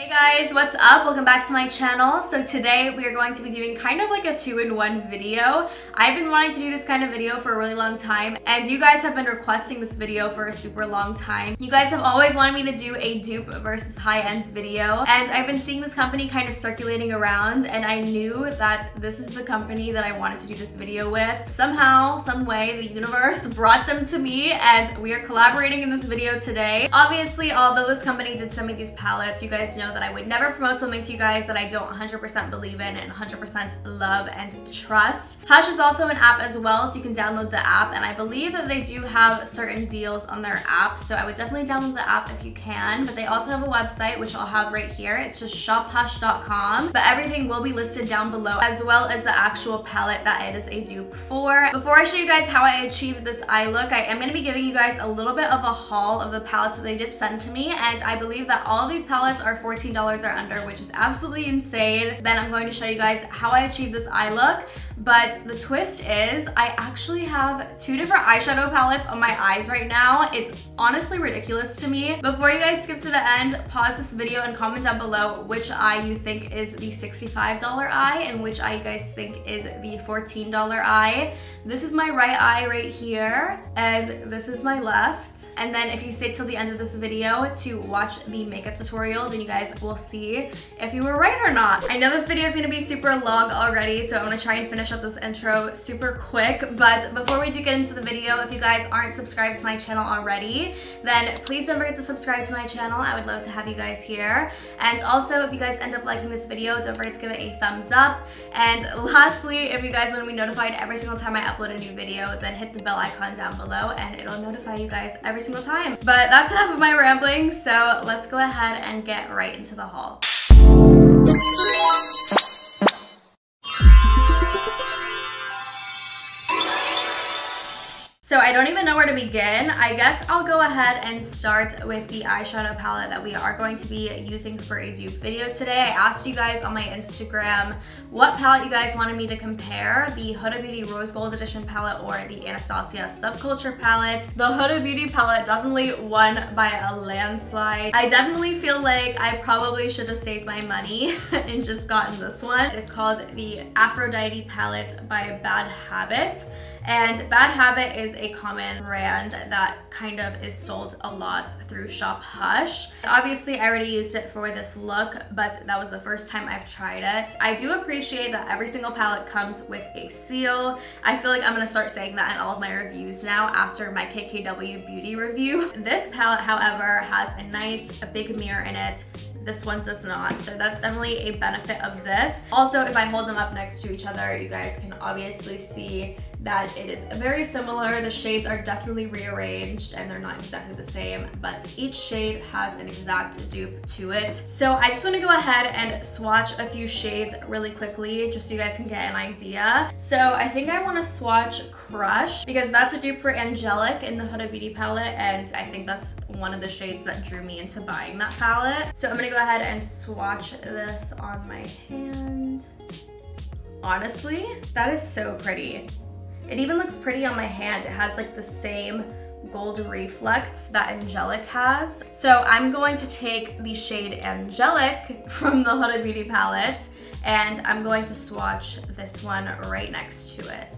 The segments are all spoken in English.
Hey guys, what's up? Welcome back to my channel. So today we are going to be doing kind of like a two-in-one video. I've been wanting to do this kind of video for a really long time, and you guys have been requesting this video for a super long time. You guys have always wanted me to do a dupe versus high-end video, and I've been seeing this company kind of circulating around, and I knew that this is the company that I wanted to do this video with. Somehow, some way, the universe brought them to me, and we are collaborating in this video today. Obviously, although this company did send me these palettes, you guys know that I would never promote something to you guys that I don't 100% believe in and 100% love and trust. Hush is also an app as well, so you can download the app, and I believe that they do have certain deals on their app, so I would definitely download the app if you can. But they also have a website, which I'll have right here. It's just shophush.com, but everything will be listed down below, as well as the actual palette that it is a dupe for. Before I show you guys how I achieved this eye look, I am going to be giving you guys a little bit of a haul of the palettes that they did send to me, and I believe that all of these palettes are $14 or under, which is absolutely insane. Then I'm going to show you guys how I achieved this eye look. But the twist is I actually have two different eyeshadow palettes on my eyes right now. It's honestly ridiculous to me. Before you guys skip to the end, pause this video and comment down below which eye you think is the $65 eye and which eye you guys think is the $14 eye. This is my right eye right here, and this is my left. And then if you stay till the end of this video to watch the makeup tutorial, then you guys will see if you were right or not. I know this video is gonna be super long already, so I'm gonna try and finish up this intro super quick. But before we do get into the video, if you guys aren't subscribed to my channel already, then please don't forget to subscribe to my channel. I would love to have you guys here. And also, if you guys end up liking this video, don't forget to give it a thumbs up. And lastly, if you guys want to be notified every single time I upload a new video, then hit the bell icon down below and it'll notify you guys every single time. But that's enough of my rambling, so let's go ahead and get right into the haul. So I don't even know where to begin. I guess I'll go ahead and start with the eyeshadow palette that we are going to be using for a dupe video today. I asked you guys on my Instagram what palette you guys wanted me to compare, the Huda Beauty Rose Gold Edition palette or the ANASTASIA Subculture palette. The Huda Beauty palette definitely won by a landslide. I definitely feel like I probably should have saved my money and just gotten this one. It's called the APHRODITE palette by Bad Habit. And Bad Habit is a common brand that kind of is sold a lot through Shop Hush. Obviously, I already used it for this look, but that was the first time I've tried it. I do appreciate that every single palette comes with a seal. I feel like I'm gonna start saying that in all of my reviews now after my KKW beauty review. This palette, however, has a big mirror in it. This one does not, so that's definitely a benefit of this. Also, if I hold them up next to each other, you guys can obviously see that it is very similar. The shades are definitely rearranged and they're not exactly the same, but each shade has an exact dupe to it. So I just want to go ahead and swatch a few shades really quickly just so you guys can get an idea. So I think I want to swatch Crush because that's a dupe for Angelic in the Huda Beauty palette, and I think that's one of the shades that drew me into buying that palette. So I'm gonna go ahead and swatch this on my hand. Honestly, that is so pretty. It even looks pretty on my hand. It has like the same gold reflex that Angelic has. So I'm going to take the shade Angelic from the Huda Beauty palette, and I'm going to swatch this one right next to it.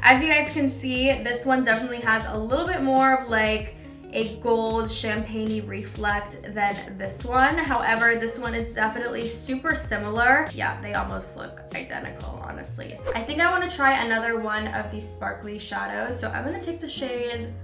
As you guys can see, this one definitely has a little bit more of like a gold champagne-y reflect than this one. However, this one is definitely super similar. Yeah, they almost look identical, honestly. I think I want to try another one of these sparkly shadows. So I'm going to take the shade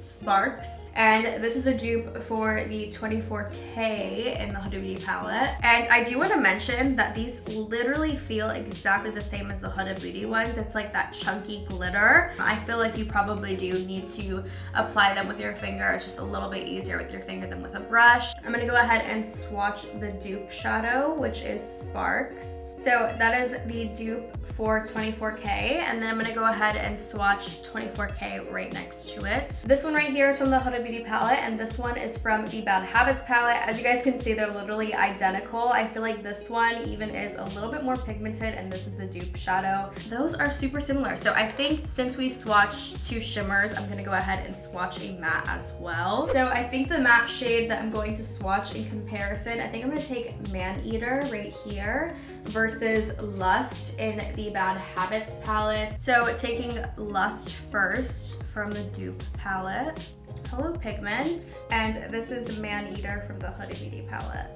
Sparks, and this is a dupe for the 24K in the Huda Beauty palette. And I do want to mention that these literally feel exactly the same as the Huda Beauty ones. It's like that chunky glitter. I feel like you probably do need to apply them with your finger. It's just a little bit easier with your finger than with a brush. I'm gonna go ahead and swatch the dupe shadow, which is Sparks. So that is the dupe for 24K, and then I'm gonna go ahead and swatch 24K right next to it. This one right here is from the Huda Beauty palette, and this one is from the Bad Habits palette. As you guys can see, they're literally identical. I feel like this one even is a little bit more pigmented, and this is the dupe shadow. Those are super similar. So I think since we swatched two shimmers, I'm gonna go ahead and swatch a matte as well. So I think the matte shade that I'm going to swatch in comparison, I think I'm gonna take Man-Eater right here versus Lust in the Bad Habits palette. So taking Lust first from the dupe palette. Hello Pigment. And this is Man-Eater from the Huda Beauty palette.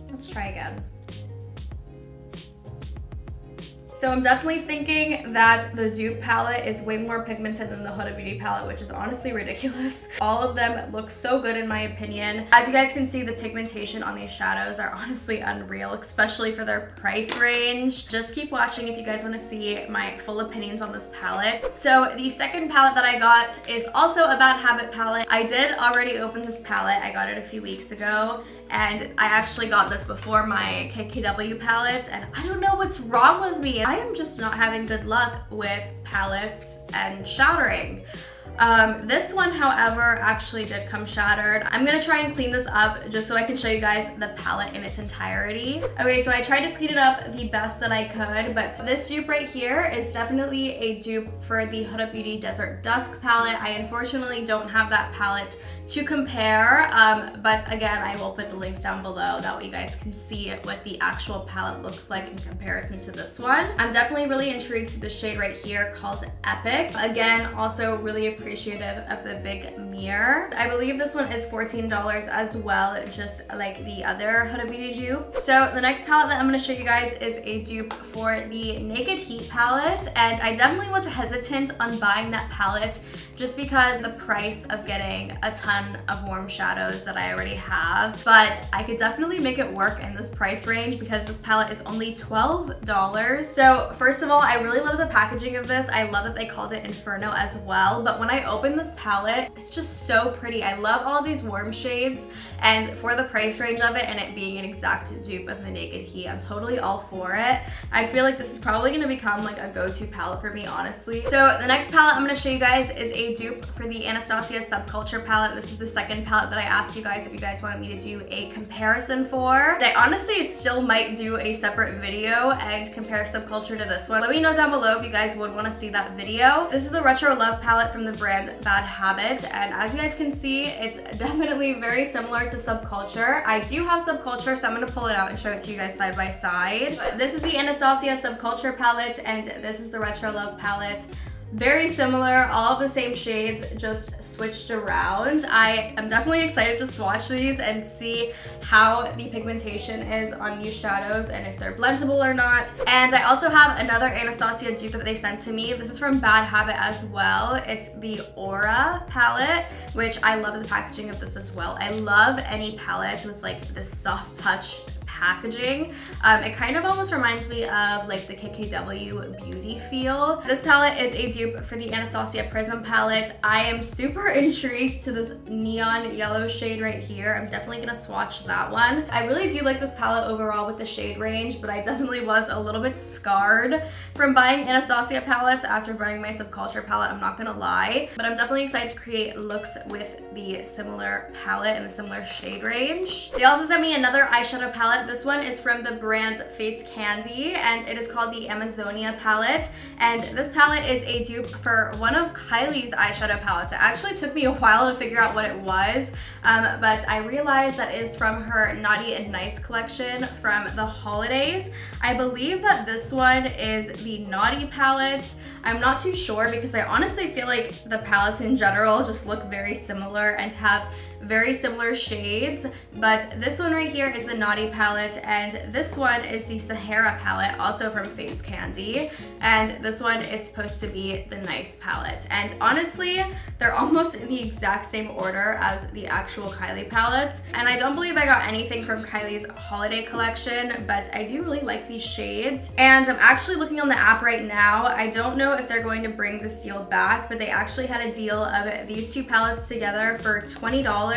Let's try again. So I'm definitely thinking that the dupe palette is way more pigmented than the Huda Beauty palette, which is honestly ridiculous. All of them look so good in my opinion. As you guys can see, the pigmentation on these shadows are honestly unreal, especially for their price range. Just keep watching if you guys want to see my full opinions on this palette. So the second palette that I got is also a Bad Habit palette. I did already open this palette. I got it a few weeks ago. And I actually got this before my KKW palette, and I don't know what's wrong with me. I am just not having good luck with palettes and shattering. This one, however, actually did come shattered. I'm gonna try and clean this up just so I can show you guys the palette in its entirety. Okay, so I tried to clean it up the best that I could, but this dupe right here is definitely a dupe for the Huda Beauty Desert Dusk palette. I unfortunately don't have that palette to compare, but again, I will put the links down below. That way you guys can see what the actual palette looks like in comparison to this one. I'm definitely really intrigued to the shade right here called Epic. Again, also really appreciative of the big mirror. I believe this one is $14 as well, just like the other Huda Beauty dupe. So the next palette that I'm gonna show you guys is a dupe for the Naked Heat palette, and I definitely was hesitant on buying that palette just because the price of getting a ton of warm shadows that I already have, but I could definitely make it work in this price range because this palette is only $12. So first of all, I really love the packaging of this. I love that they called it Inferno as well, but when I opened this palette, it's just so pretty. I love all these warm shades, and for the price range of it and it being an exact dupe of the Naked Heat, I'm totally all for it. I feel like this is probably gonna become like a go-to palette for me, honestly. So the next palette I'm gonna show you guys is a dupe for the Anastasia Subculture palette. This is the second palette that I asked you guys if you guys wanted me to do a comparison for. I honestly still might do a separate video and compare Subculture to this one. Let me know down below if you guys would want to see that video. This is the Retro Love palette from the brand Bad Habit, and as you guys can see, it's definitely very similar to Subculture. I do have Subculture, so I'm going to pull it out and show it to you guys side by side. But this is the Anastasia Subculture palette, and this is the Retro Love palette. Very similar, all of the same shades, just switched around. I am definitely excited to swatch these and see how the pigmentation is on these shadows and if they're blendable or not. And I also have another Anastasia dupe that they sent to me. This is from Bad Habit as well. It's the Aura palette, which I love the packaging of this as well. I love any palettes with like this soft touch packaging. It kind of almost reminds me of like the KKW beauty feel. This palette is a dupe for the Anastasia Prism palette. I am super intrigued to this neon yellow shade right here. I'm definitely gonna swatch that one. I really do like this palette overall with the shade range, but I definitely was a little bit scarred from buying Anastasia palettes after buying my Subculture palette, I'm not gonna lie. But I'm definitely excited to create looks with the similar palette and the similar shade range. They also sent me another eyeshadow palette. This one is from the brand Face Candy, and it is called the Amazonia palette. And this palette is a dupe for one of KYLIE's eyeshadow palettes. It actually took me a while to figure out what it was, but I realized that it is from her Naughty and Nice collection from the holidays. I believe that this one is the Naughty palette. I'm not too sure because I honestly feel like the palettes in general just look very similar and have very similar shades, but this one right here is the Naughty palette, and this one is the Sahara palette, also from Face Candy, and this one is supposed to be the Nice palette. And honestly, they're almost in the exact same order as the actual KYLIE palettes, and I don't believe I got anything from KYLIE's holiday collection, but I do really like these shades. And I'm actually looking on the app right now. I don't know if they're going to bring this deal back, but they actually had a deal of these two palettes together for $20.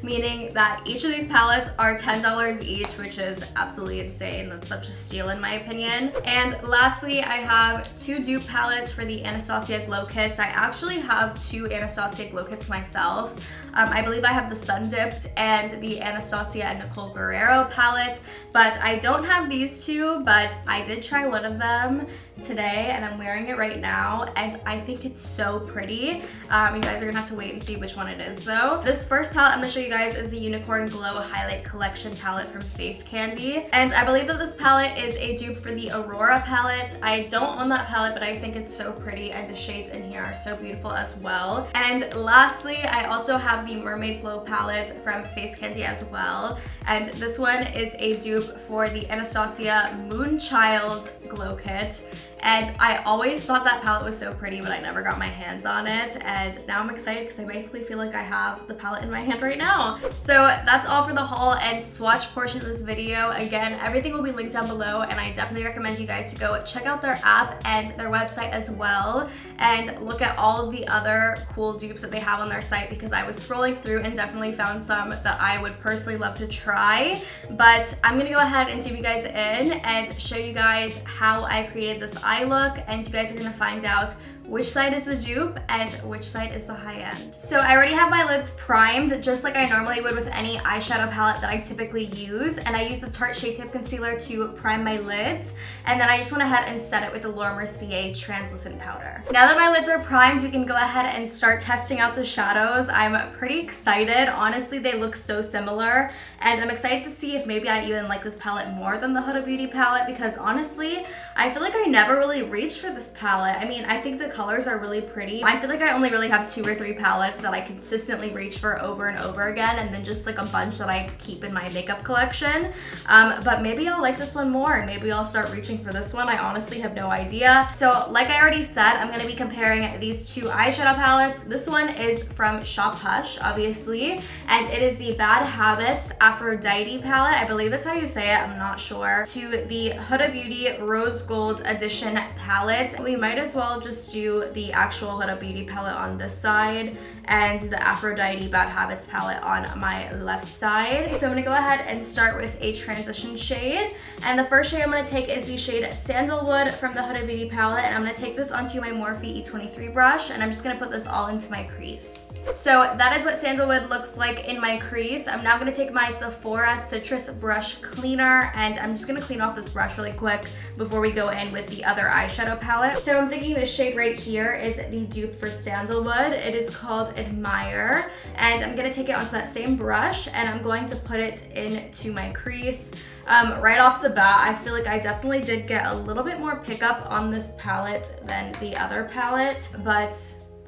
meaning that each of these palettes are $10 each, which is absolutely insane. That's such a steal in my opinion. And lastly, I have 2 dupe palettes for the ANASTASIA glow kits. I actually have 2 ANASTASIA glow kits myself. I believe I have the Sun Dipped and the ANASTASIA and Nicole Guerrero palette, but I don't have these 2, but I did try one of them today and I'm wearing it right now and I think it's so pretty. You guys are gonna have to wait and see which one it is though. This first palette I'm gonna show you guys is the Unicorn Glow Highlight Collection palette from Face Candy, and I believe that this palette is a dupe for the Aurora palette. I don't own that palette, but I think it's so pretty and the shades in here are so beautiful as well. And lastly, I also have the Mermaid Glow palette from Face Candy as well, and this one is a dupe for the ANASTASIA Moonchild glow kit. And I always thought that palette was so pretty, but I never got my hands on it. And now I'm excited because I basically feel like I have the palette in my hand right now. So that's all for the haul and swatch portion of this video. Again, everything will be linked down below, and I definitely recommend you guys to go check out their app and their website as well, and look at all of the other cool dupes that they have on their site, because I was scrolling through and definitely found some that I would personally love to try. But I'm gonna go ahead and zoom you guys in and show you guys how I created this eye look, and you guys are gonna find out which side is the dupe and which side is the high end. So I already have my lids primed, just like I normally would with any eyeshadow palette that I typically use, and I use the Tarte Shade Tip Concealer to prime my lids, and then I just went ahead and set it with the Laura Mercier Translucent Powder. Now that my lids are primed, we can go ahead and start testing out the shadows. I'm pretty excited. Honestly, they look so similar, and I'm excited to see if maybe I even like this palette more than the Huda Beauty palette, because honestly, I feel like I never really reached for this palette. I mean, I think the colors are really pretty. I feel like I only really have 2 or 3 palettes that I consistently reach for over and over again, and then just like a bunch that I keep in my makeup collection. But maybe I'll like this one more, and maybe I'll start reaching for this one. I honestly have no idea. So like I already said, I'm gonna be comparing these 2 eyeshadow palettes. This one is from Shop Hush, obviously, and it is the Bad Habits Aphrodite palette. I believe that's how you say it, I'm not sure. To the Huda Beauty Rose Gold Edition palette. We might as well just do the actual Huda Beauty palette on this side and the Aphrodite Bad Habits palette on my left side. So I'm gonna go ahead and start with a transition shade. And the first shade I'm gonna take is the shade Sandalwood from the Huda Beauty palette, and I'm gonna take this onto my Morphe E23 brush, and I'm just gonna put this all into my crease. So that is what Sandalwood looks like in my crease. I'm now gonna take my Sephora Citrus Brush Cleaner, and I'm just gonna clean off this brush really quick before we go in with the other eyeshadow palette. So I'm thinking this shade right here is the dupe for Sandalwood. It is called Admire, and I'm gonna take it onto that same brush, and I'm going to put it into my crease. Right off the bat, I feel like I definitely did get a little bit more pickup on this palette than the other palette, but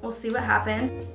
we'll see what happens.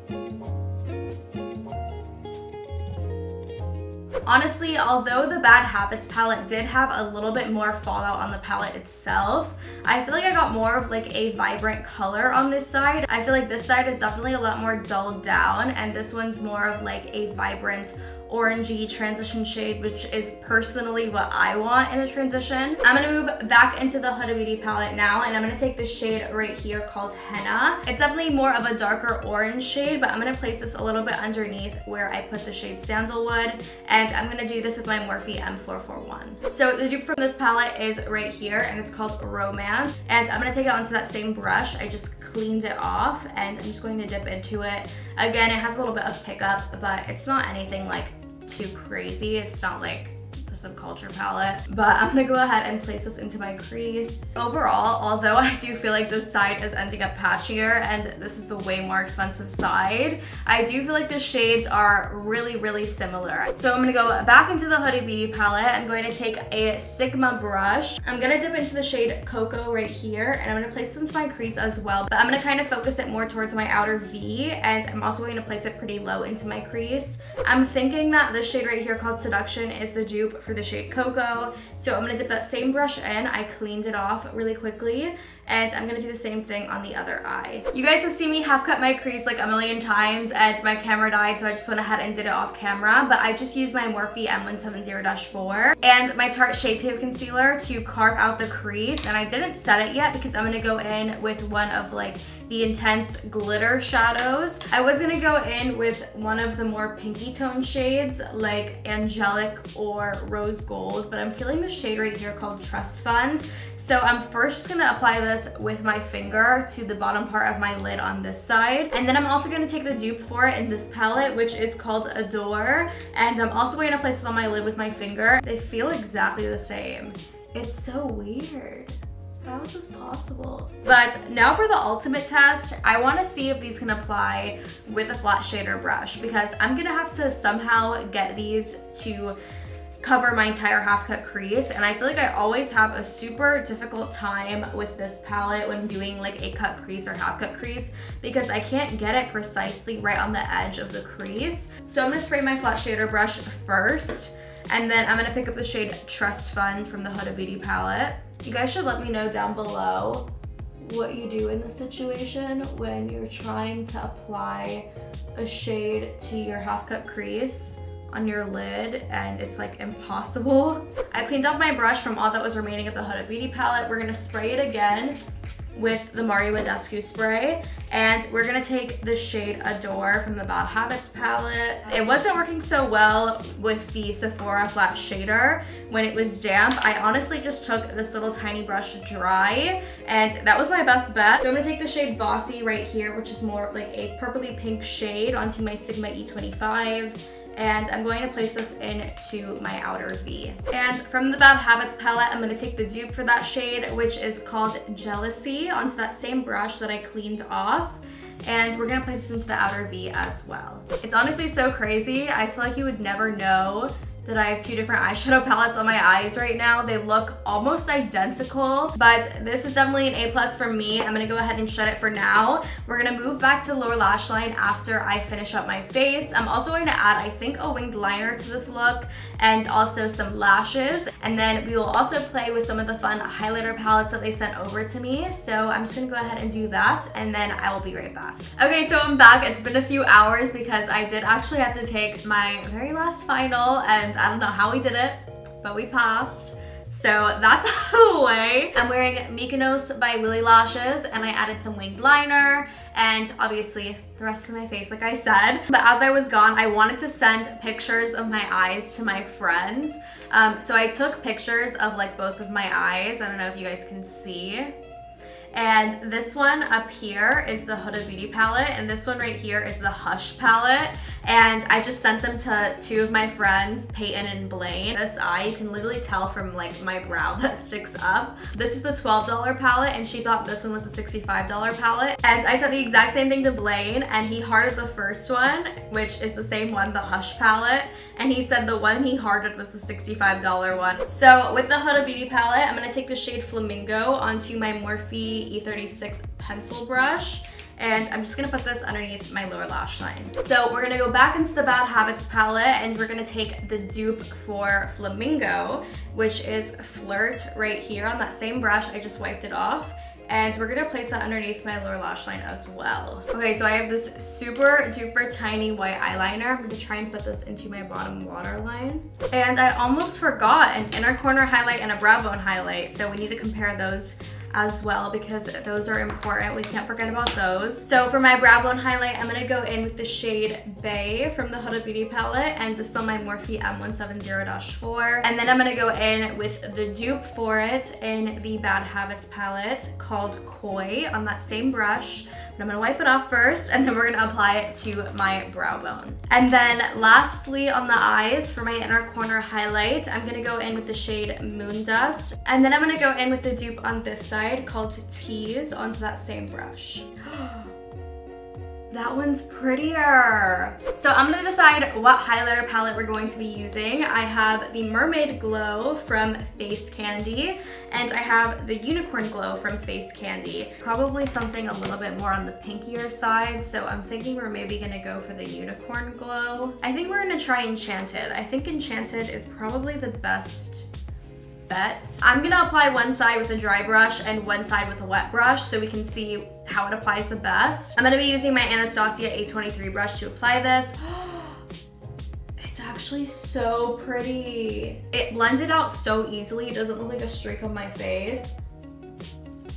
Honestly, although the Bad Habits palette did have a little bit more fallout on the palette itself, I feel like I got more of like a vibrant color on this side. I feel like this side is definitely a lot more dulled down, and this one's more of like a vibrant orangey transition shade, which is personally what I want in a transition. I'm gonna move back into the Huda Beauty palette now, and I'm gonna take this shade right here called Henna. It's definitely more of a darker orange shade, but I'm gonna place this a little bit underneath where I put the shade Sandalwood, and I'm gonna do this with my Morphe M441. So the dupe from this palette is right here, and it's called Romance, and I'm gonna take it onto that same brush. I just cleaned it off, and I'm just going to dip into it. Again, it has a little bit of pickup, but it's not anything like too crazy. It's not like the Subculture palette, but I'm gonna go ahead and place this into my crease. Overall, although I do feel like this side is ending up patchier and this is the way more expensive side, I do feel like the shades are really, really similar. So I'm gonna go back into the Huda Beauty palette. I'm going to take a Sigma brush. I'm gonna dip into the shade Cocoa right here, and I'm gonna place this into my crease as well, but I'm gonna kind of focus it more towards my outer V, and I'm also going to place it pretty low into my crease. I'm thinking that this shade right here called Seduction is the dupe for the shade Cocoa. So I'm gonna dip that same brush in. I cleaned it off really quickly, and I'm gonna do the same thing on the other eye. You guys have seen me half cut my crease like a million times, and my camera died, so I just went ahead and did it off camera, but I just used my Morphe M170-4 and my Tarte Shade Tape Concealer to carve out the crease, and I didn't set it yet because I'm gonna go in with one of like the intense glitter shadows. I was gonna go in with one of the more pinky tone shades like Angelic or Rose Gold, but I'm feeling the shade right here called Trust Fund. So I'm first just gonna apply this with my finger to the bottom part of my lid on this side. And then I'm also gonna take the dupe for it in this palette, which is called Adore. And I'm also going to place this on my lid with my finger. They feel exactly the same. It's so weird. How is this possible? But now for the ultimate test, I want to see if these can apply with a flat shader brush, because I'm gonna have to somehow get these to cover my entire half cut crease, and I feel like I always have a super difficult time with this palette when doing like a cut crease or half cut crease, because I can't get it precisely right on the edge of the crease. So I'm gonna spray my flat shader brush first, and then I'm gonna pick up the shade Trust Fund from the Huda Beauty palette. You guys should let me know down below what you do in this situation when you're trying to apply a shade to your half cut crease on your lid and it's like impossible. I cleaned off my brush from all that was remaining of the Huda Beauty palette. We're gonna spray it again with the Mario Badescu spray, and we're gonna take the shade Adore from the Bad Habits palette. It wasn't working so well with the Sephora flat shader when it was damp. I honestly just took this little tiny brush dry, and that was my best bet. So I'm gonna take the shade Bossy right here, which is more like a purpley pink shade, onto my Sigma E25. And I'm going to place this into my outer V. And from the Bad Habits palette, I'm gonna take the dupe for that shade, which is called Jealousy, onto that same brush that I cleaned off. And we're gonna place this into the outer V as well. It's honestly so crazy. I feel like you would never know that I have two different eyeshadow palettes on my eyes right now. They look almost identical, but this is definitely an A+ for me. I'm gonna go ahead and shut it for now. We're gonna move back to the lower lash line after I finish up my face. I'm also going to add, I think, a winged liner to this look and also some lashes. And then we will also play with some of the fun highlighter palettes that they sent over to me. So I'm just gonna go ahead and do that, and then I will be right back. Okay, so I'm back. It's been a few hours because I did actually have to take my very last final, and I don't know how we did it, but we passed. So that's out of the way. I'm wearing Mykonos by Lily Lashes, and I added some winged liner and obviously the rest of my face, like I said. But as I was gone, I wanted to send pictures of my eyes to my friends. So I took pictures of like both of my eyes. I don't know if you guys can see. And this one up here is the Huda Beauty palette, and this one right here is the Hush palette. And I just sent them to two of my friends, Peyton and Blaine. This eye, you can literally tell from like my brow that sticks up. This is the $12 palette, and she thought this one was a $65 palette. And I said the exact same thing to Blaine, and he hearted the first one, which is the same one, the Hush palette. And he said the one he hearted was the $65 one. So with the Huda Beauty palette, I'm gonna take the shade Flamingo onto my Morphe E36 pencil brush, and I'm just gonna put this underneath my lower lash line. So we're gonna go back into the Bad Habits palette, and we're gonna take the dupe for Flamingo, which is Flirt right here on that same brush. I just wiped it off. And we're gonna place that underneath my lower lash line as well. Okay, so I have this super duper tiny white eyeliner. I'm gonna try and put this into my bottom waterline. And I almost forgot an inner corner highlight and a brow bone highlight, so we need to compare those as well because those are important. We can't forget about those. So for my brow bone highlight, I'm gonna go in with the shade Bay from the Huda Beauty palette, and this is on my Morphe M170-4. And then I'm gonna go in with the dupe for it in the Bad Habits palette called Koi on that same brush. But I'm gonna wipe it off first, and then we're gonna apply it to my brow bone. And then lastly on the eyes, for my inner corner highlight, I'm gonna go in with the shade Moon Dust. And then I'm gonna go in with the dupe on this side called Tease onto that same brush. That one's prettier. So I'm gonna decide what highlighter palette we're going to be using. I have the Mermaid Glow from Face Candy, and I have the Unicorn Glow from Face Candy. Probably something a little bit more on the pinkier side, so I'm thinking we're maybe gonna go for the Unicorn Glow. I think we're gonna try Enchanted. I think Enchanted is probably the best bet. I'm gonna apply one side with a dry brush and one side with a wet brush so we can see how it applies the best. I'm gonna be using my Anastasia A23 brush to apply this. It's actually so pretty. It blended out so easily. It doesn't look like a streak on my face.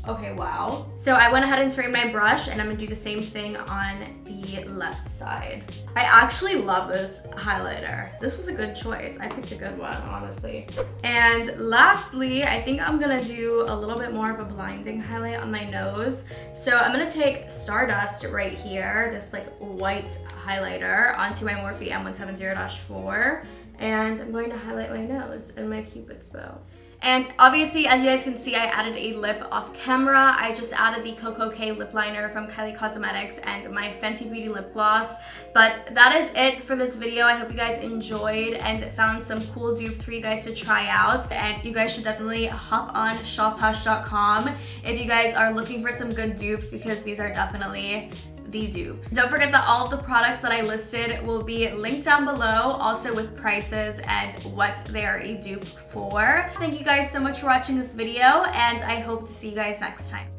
Okay, wow. So I went ahead and sprayed my brush, and I'm gonna do the same thing on the left side. I actually love this highlighter. This was a good choice. I picked a good one, honestly. And lastly, I think I'm gonna do a little bit more of a blinding highlight on my nose. So I'm gonna take Stardust right here, this like white highlighter, onto my Morphe M170-4, and I'm going to highlight my nose and my Cupid's bow. And obviously, as you guys can see, I added a lip off camera. I just added the Coco K lip liner from KYLIE Cosmetics and my Fenty Beauty lip gloss. But that is it for this video. I hope you guys enjoyed and found some cool dupes for you guys to try out. And you guys should definitely hop on shophush.com if you guys are looking for some good dupes, because these are definitely the dupes. Don't forget that all of the products that I listed will be linked down below, also with prices and what they are a dupe for. Thank you guys so much for watching this video, and I hope to see you guys next time.